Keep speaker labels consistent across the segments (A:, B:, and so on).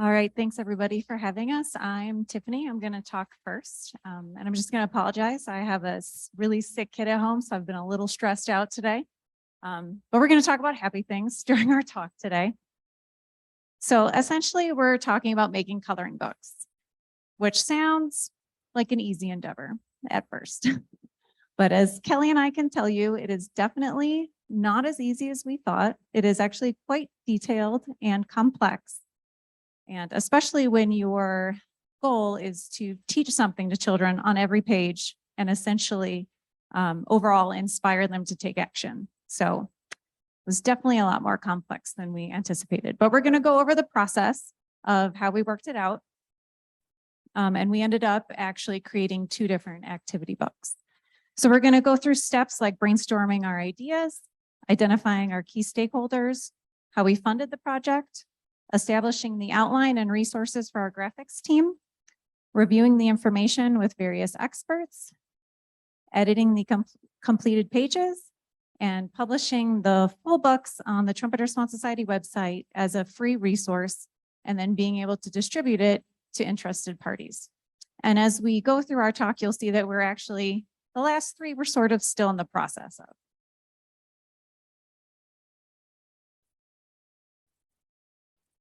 A: All right, thanks everybody for having us. I'm Tiffany. I'm going to talk first, and I'm just going to apologize. I have a really sick kid at home, so I've been a little stressed out today. But we're going to talk about happy things during our talk today. So essentially, we're talking about making coloring books, which sounds like an easy endeavor at first. But as Kelly and I can tell you, it is definitely not as easy as we thought. It is actually quite detailed and complex. And especially when your goal is to teach something to children on every page and essentially overall inspire them to take action. So it was definitely a lot more complex than we anticipated. But we're going to go over the process of how we worked it out. And we ended up actually creating 2 different activity books. So we're going to go through steps like brainstorming our ideas, identifying our key stakeholders, how we funded the project, establishing the outline and resources for our graphics team, reviewing the information with various experts, editing the completed pages, and publishing the full books on the Trumpeter Swan Society website as a free resource, and then being able to distribute it to interested parties. And as we go through our talk, you'll see that we're actually, the last 3 we're sort of still in the process of.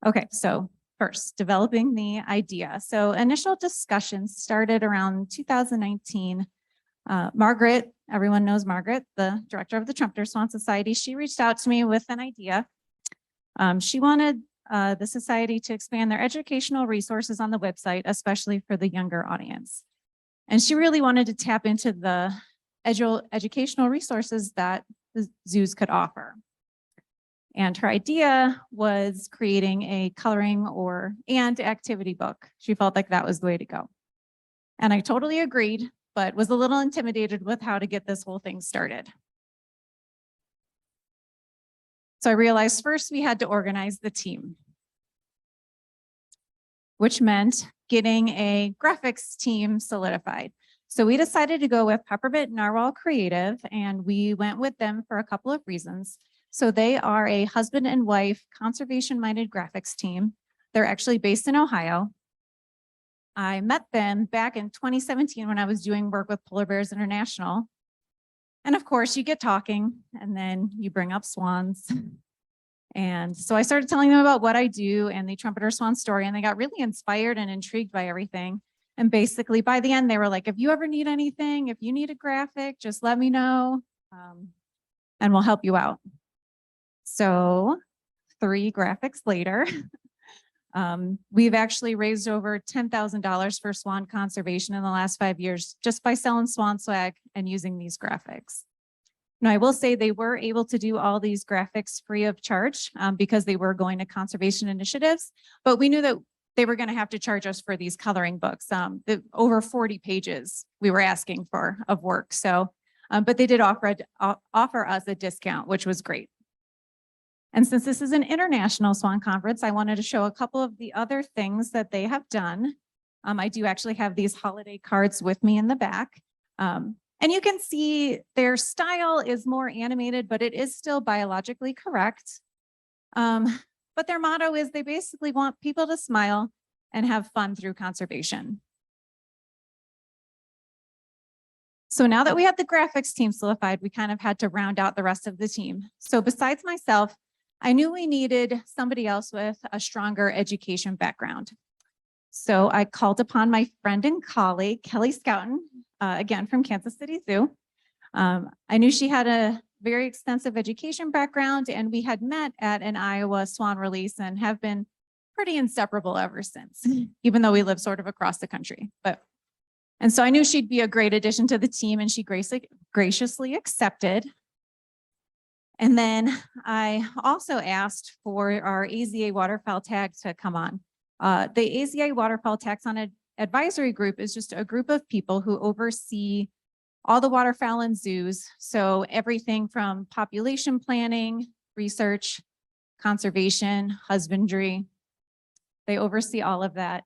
A: Okay, so first, developing the idea. So initial discussions started around 2019. Margaret, everyone knows Margaret, the director of the Trumpeter Swan Society, she reached out to me with an idea. She wanted the society to expand their educational resources on the website, especially for the younger audience. And she really wanted to tap into the educational resources that the zoos could offer. And her idea was creating a coloring and activity book. She felt like that was the way to go. And I totally agreed, but was a little intimidated with how to get this whole thing started. So I realized first we had to organize the team, which meant getting a graphics team solidified. So we decided to go with Peppermint Narwhal Creative, and we went with them for a couple of reasons. So they are a husband and wife conservation-minded graphics team. They're actually based in Ohio. I met them back in 2017 when I was doing work with Polar Bears International. And of course, you get talking and then you bring up swans. And so I started telling them about what I do and the Trumpeter Swan story, and they got really inspired and intrigued by everything. And basically by the end, they were like, if you ever need anything, if you need a graphic, just let me know and we'll help you out. So 3 graphics later, we've actually raised over $10,000 for swan conservation in the last 5 years just by selling swan swag and using these graphics. Now, I will say they were able to do all these graphics free of charge because they were going to conservation initiatives, but we knew that they were going to have to charge us for these coloring books. The over 40 pages we were asking for of work. So, but they did offer us a discount, which was great. And since this is an international swan conference, I wanted to show a couple of the other things that they have done. I do actually have these holiday cards with me in the back. And you can see their style is more animated, but it is still biologically correct. But their motto is they basically want people to smile and have fun through conservation. So now that we had the graphics team solidified, we kind of had to round out the rest of the team. So besides myself, I knew we needed somebody else with a stronger education background. So I called upon my friend and colleague, Kelly Scouten, again from Kansas City Zoo. I knew she had a very extensive education background, and we had met at an Iowa swan release and have been pretty inseparable ever since, even though we live sort of across the country. And so I knew she'd be a great addition to the team, and she graciously accepted. And then I also asked for our AZA waterfowl tag to come on. The AZA waterfowl taxon advisory group is just a group of people who oversee all the waterfowl in zoos. So everything from population planning, research, conservation, husbandry, they oversee all of that.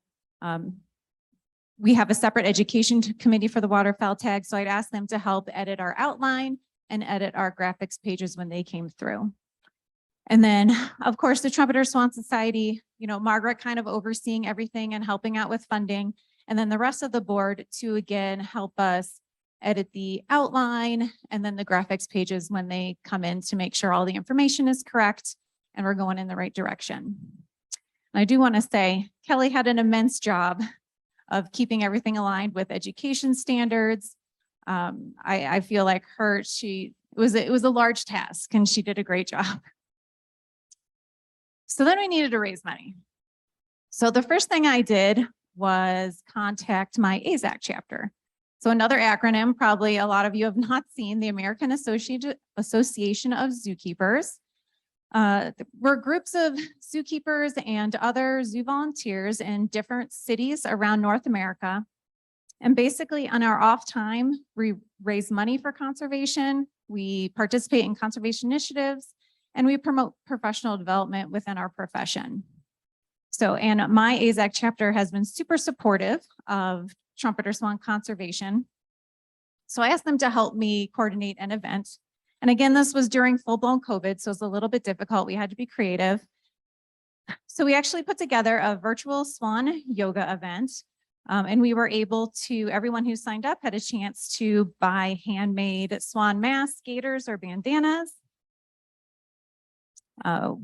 A: We have a separate education committee for the waterfowl tag, so I'd ask them to help edit our outline and edit our graphics pages when they came through. And then, of course, the Trumpeter Swan Society Margaret kind of overseeing everything and helping out with funding, and then the rest of the board to again help us edit the outline and then the graphics pages when they come in to make sure all the information is correct and we're going in the right direction. And I do want to say Kelly had an immense job of keeping everything aligned with education standards. I feel like it was a large task and she did a great job. So then we needed to raise money. So the first thing I did was contact my AZAC chapter. So another acronym, probably a lot of you have not seen, the American Association of Zookeepers. We're groups of zookeepers and other zoo volunteers in different cities around North America. And basically on our off time, we raise money for conservation, we participate in conservation initiatives, and we promote professional development within our profession. So, and my AZAC chapter has been super supportive of trumpeter swan conservation. So I asked them to help me coordinate an event. And again, this was during full-blown COVID, so it's a little bit difficult. We had to be creative. So we actually put together a virtual swan yoga event. And we were able to, everyone who signed up had a chance to buy handmade swan masks, gaiters, or bandanas.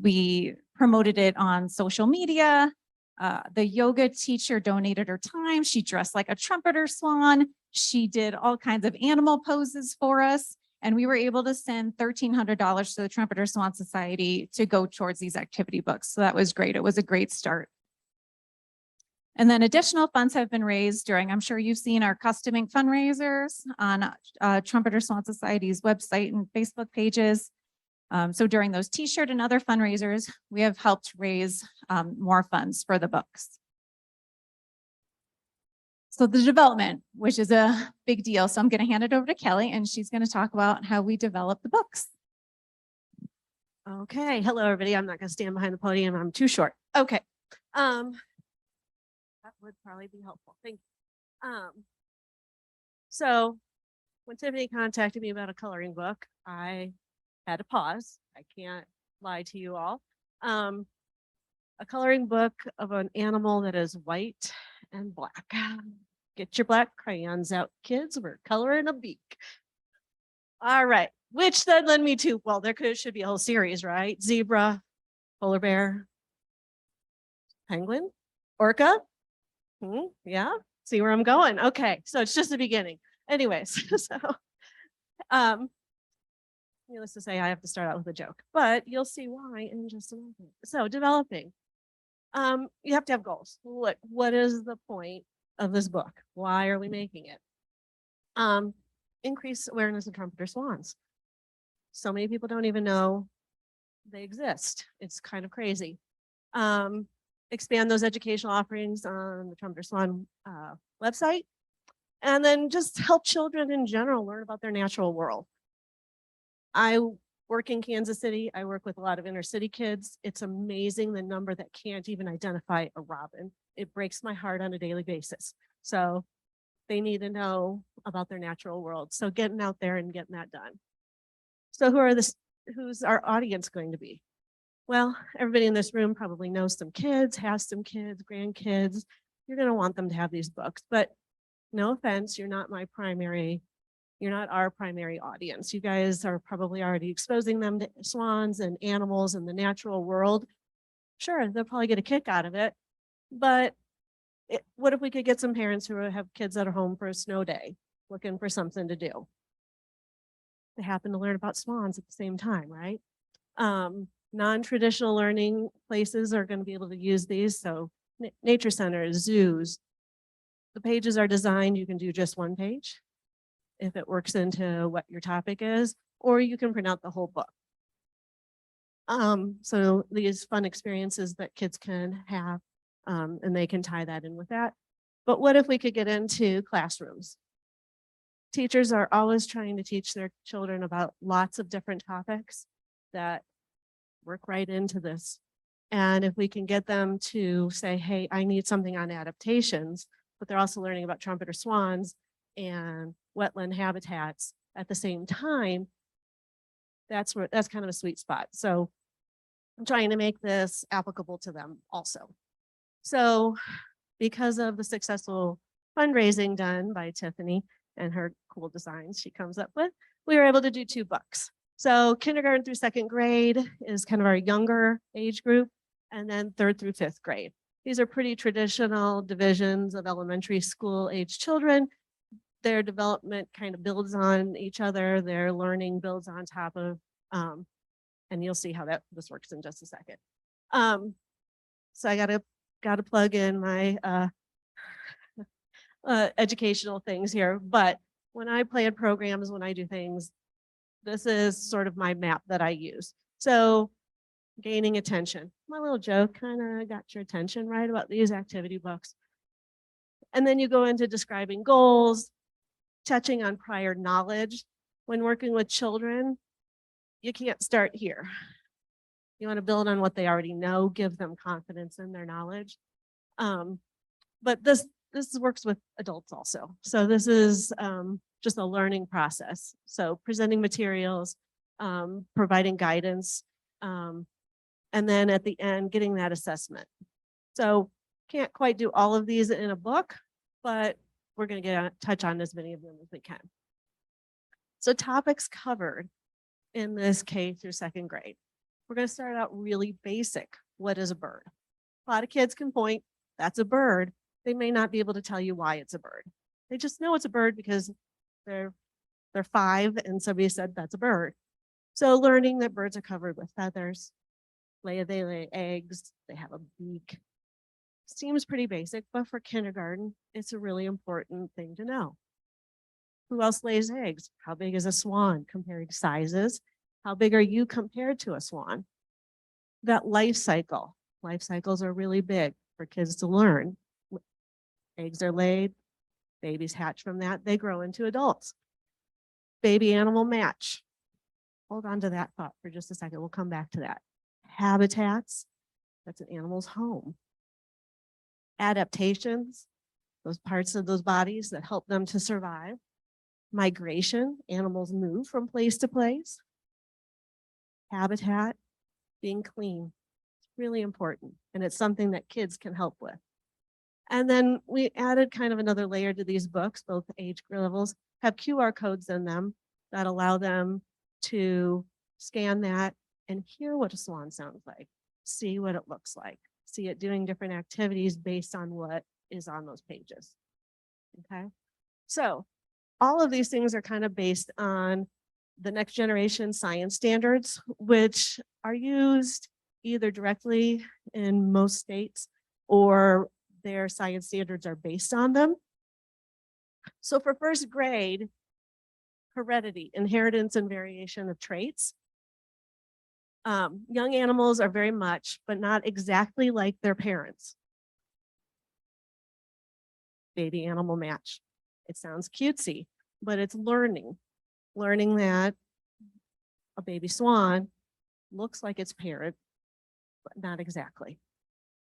A: We promoted it on social media. The yoga teacher donated her time. She dressed like a trumpeter swan. She did all kinds of animal poses for us. And we were able to send $1,300 to the Trumpeter Swan Society to go towards these activity books. So that was great. It was a great start. And then additional funds have been raised during, I'm sure you've seen our custom ink fundraisers on Trumpeter Swan Society's website and Facebook pages. So during those t-shirt and other fundraisers, we have helped raise more funds for the books. So the development, which is a big deal. So I'm going to hand it over to Kelly and she's going to talk about how we develop the books.
B: Okay, hello everybody. I'm not going to stand behind the podium. I'm too short. Okay. That would probably be helpful. Thank you. So when Tiffany contacted me about a coloring book, I had to pause. I can't lie to you all. A coloring book of an animal that is white and black. Get your black crayons out, kids. We're coloring a beak. All right, which then led me to, well, should be a whole series, right? Zebra, polar bear, penguin, orca. Yeah, see where I'm going. Okay, so it's just the beginning. Anyways, so needless to say, I have to start out with a joke, but you'll see why in just a moment. So developing, you have to have goals. What is the point of this book? Why are we making it? Increase awareness of trumpeter swans. So many people don't even know they exist. It's kind of crazy. Expand those educational offerings on the Trumpeter Swan website, and then just help children in general learn about their natural world. I work in Kansas City. I work with a lot of inner city kids. It's amazing the number that can't even identify a robin. It breaks my heart on a daily basis. So they need to know about their natural world. So getting out there and getting that done. So who's our audience going to be? Well, everybody in this room probably knows some kids, has some kids, grandkids. You're going to want them to have these books, but no offense, you're not our primary audience. You guys are probably already exposing them to swans and animals and the natural world. Sure, they'll probably get a kick out of it, but what if we could get some parents who have kids that are home for a snow day, looking for something to do? They happen to learn about swans at the same time, right? Non-traditional learning places are going to be able to use these. So nature centers, zoos, the pages are designed, you can do just one page if it works into what your topic is, or you can print out the whole book. So these fun experiences that kids can have, and they can tie that in with that. But what if we could get into classrooms? Teachers are always trying to teach their children about lots of different topics that work right into this. And if we can get them to say, hey, I need something on adaptations, but they're also learning about trumpeter swans and wetland habitats at the same time, that's kind of a sweet spot. So I'm trying to make this applicable to them also. So because of the successful fundraising done by Tiffany and her cool designs she comes up with, we were able to do 2 books. So kindergarten through 2nd grade is kind of our younger age group, and then 3rd through 5th grade. These are pretty traditional divisions of elementary school age children. Their development kind of builds on each other. Their learning builds on top of, and you'll see how this works in just a second. So I gotta plug in my educational things here, but when I plan programs, when I do things, this is sort of my map that I use. So gaining attention. My little joke kind of got your attention, right, about these activity books. And then you go into describing goals, touching on prior knowledge. When working with children, you can't start here. You want to build on what they already know, give them confidence in their knowledge. But this works with adults also. So this is just a learning process. So presenting materials, providing guidance, and then at the end, getting that assessment. So can't quite do all of these in a book, but we're going to touch on as many of them as we can. So topics covered in this K through 2nd grade. We're going to start out really basic. What is a bird? A lot of kids can point, that's a bird. They may not be able to tell you why it's a bird. They just know it's a bird because they're 5 and somebody said that's a bird. So learning that birds are covered with feathers, they lay eggs, they have a beak. Seems pretty basic, but for kindergarten, it's a really important thing to know. Who else lays eggs? How big is a swan? Comparing sizes. How big are you compared to a swan? That life cycle. Life cycles are really big for kids to learn. Eggs are laid, babies hatch from that, they grow into adults. Baby animal match. Hold on to that thought for just a second. We'll come back to that. Habitats, that's an animal's home. Adaptations, those parts of those bodies that help them to survive. Migration, animals move from place to place. Habitat, being clean, it's really important. And it's something that kids can help with. And then we added kind of another layer to these books, both age levels have QR codes in them that allow them to scan that and hear what a swan sounds like, see what it looks like, see it doing different activities based on what is on those pages. Okay, so all of these things are kind of based on the next generation science standards, which are used either directly in most states or their science standards are based on them. So for 1st grade, heredity, inheritance and variation of traits. Young animals are very much, but not exactly like their parents. Baby animal match. It sounds cutesy, but it's learning that a baby swan looks like its parent, but not exactly.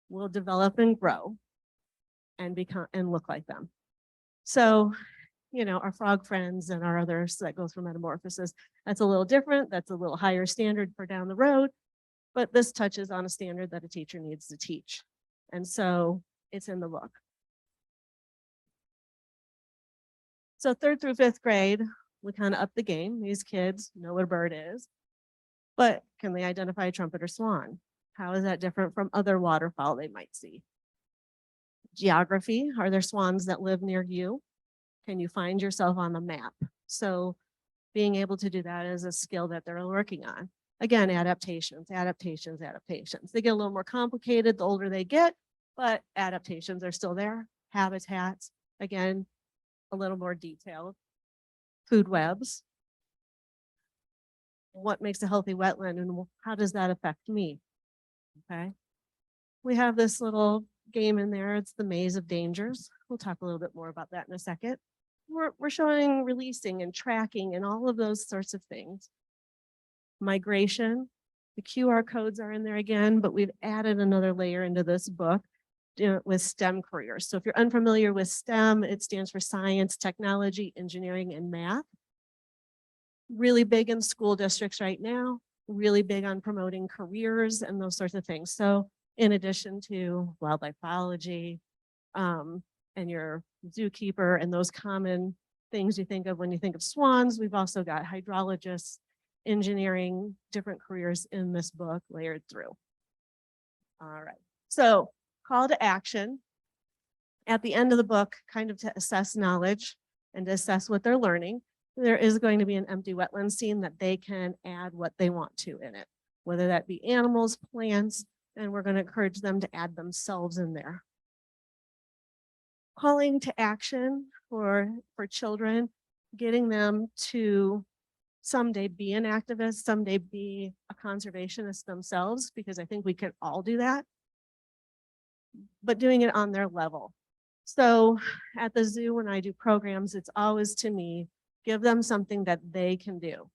B: Will develop and grow and become and look like them. So, you know, our frog friends and our others that go through metamorphosis, that's a little different. That's a little higher standard for down the road, but this touches on a standard that a teacher needs to teach. And so it's in the book. So 3rd through 5th grade, we kind of up the game. These kids know what a bird is, but can they identify a trumpet or swan? How is that different from other waterfowl they might see? Geography, are there swans that live near you? Can you find yourself on the map? So being able to do that is a skill that they're working on. Again, adaptations. They get a little more complicated the older they get, but adaptations are still there. Habitats, again, a little more detailed. Food webs. What makes a healthy wetland and how does that affect me? Okay. We have this little game in there. It's the maze of dangers. We'll talk a little bit more about that in a second. We're showing releasing and tracking and all of those sorts of things. Migration, the QR codes are in there again, but we've added another layer into this book with STEM careers. So if you're unfamiliar with STEM, it stands for science, technology, engineering, and math. Really big in school districts right now. really big on promoting careers and those sorts of things. So in addition to wildlife biology, and your zookeeper and those common things you think of when you think of swans, we've also got hydrologists, engineering, different careers in this book layered through. All right, so call to action. At the end of the book, kind of to assess knowledge and to assess what they're learning, there is going to be an empty wetland scene that they can add what they want to in it, whether that be animals, plants, and we're going to encourage them to add themselves in there. Calling to action for children, getting them to someday be an activist, someday be a conservationist themselves, because I think we can all do that, but doing it on their level. So at the zoo, when I do programs, it's always, to me, give them something that they can do.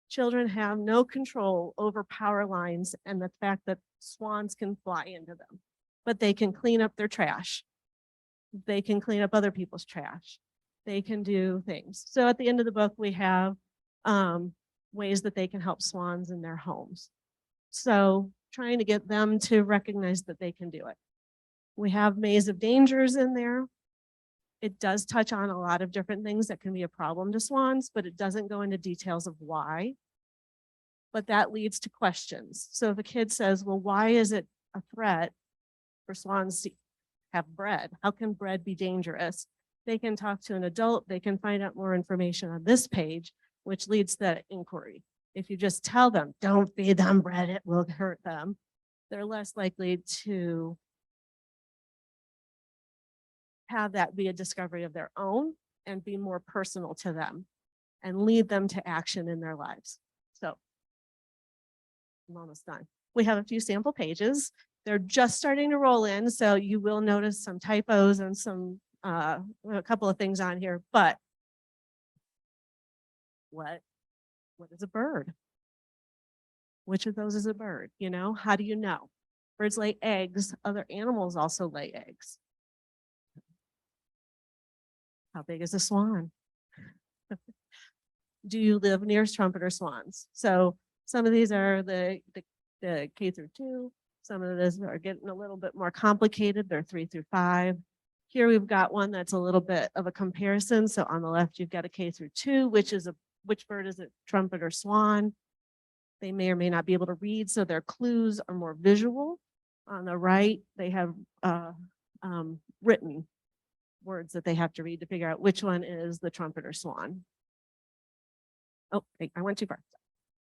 B: Children have no control over power lines and the fact that swans can fly into them, but they can clean up their trash. They can clean up other people's trash. They can do things. So at the end of the book, we have ways that they can help swans in their homes. So trying to get them to recognize that they can do it. We have Maze of Dangers in there. It does touch on a lot of different things that can be a problem to swans, but it doesn't go into details of why. But that leads to questions. So if a kid says, well, why is it a threat for swans to have bread? How can bread be dangerous? They can talk to an adult. They can find out more information on this page, which leads to that inquiry. If you just tell them, don't feed them bread, it will hurt them, they're less likely to have that be a discovery of their own and be more personal to them and lead them to action in their lives. So I'm almost done. We have a few sample pages. They're just starting to roll in, so you will notice some typos and some a couple of things on here, but what is a bird? Which of those is a bird? You know, how do you know? Birds lay eggs, other animals also lay eggs. How big is a swan? Do you live near trumpeter swans? So some of these are the K through 2. Some of these are getting a little bit more complicated. They're 3 through 5. Here we've got one that's a little bit of a comparison. So on the left, you've got a K through 2, which bird is it, trumpet or swan? They may or may not be able to read, so their clues are more visual. On the right, they have written words that they have to read to figure out which one is the trumpet or swan. Oh, wait, I went too far.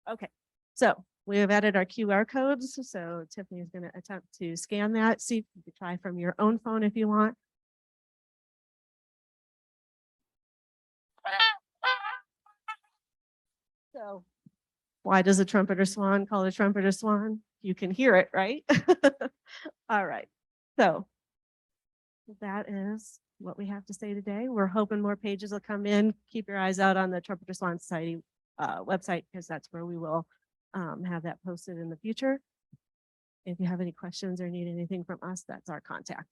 B: Okay, so we have added our QR codes. So Tiffany is going to attempt to scan that. See if you can try from your own phone if you want. So why does a trumpet or swan call a trumpet or swan? You can hear it, right? All right. So that is what we have to say today. We're hoping more pages will come in. Keep your eyes out on the Trumpeter Swan Society website, because that's where we will have that posted in the future. If you have any questions or need anything from us, that's our contact.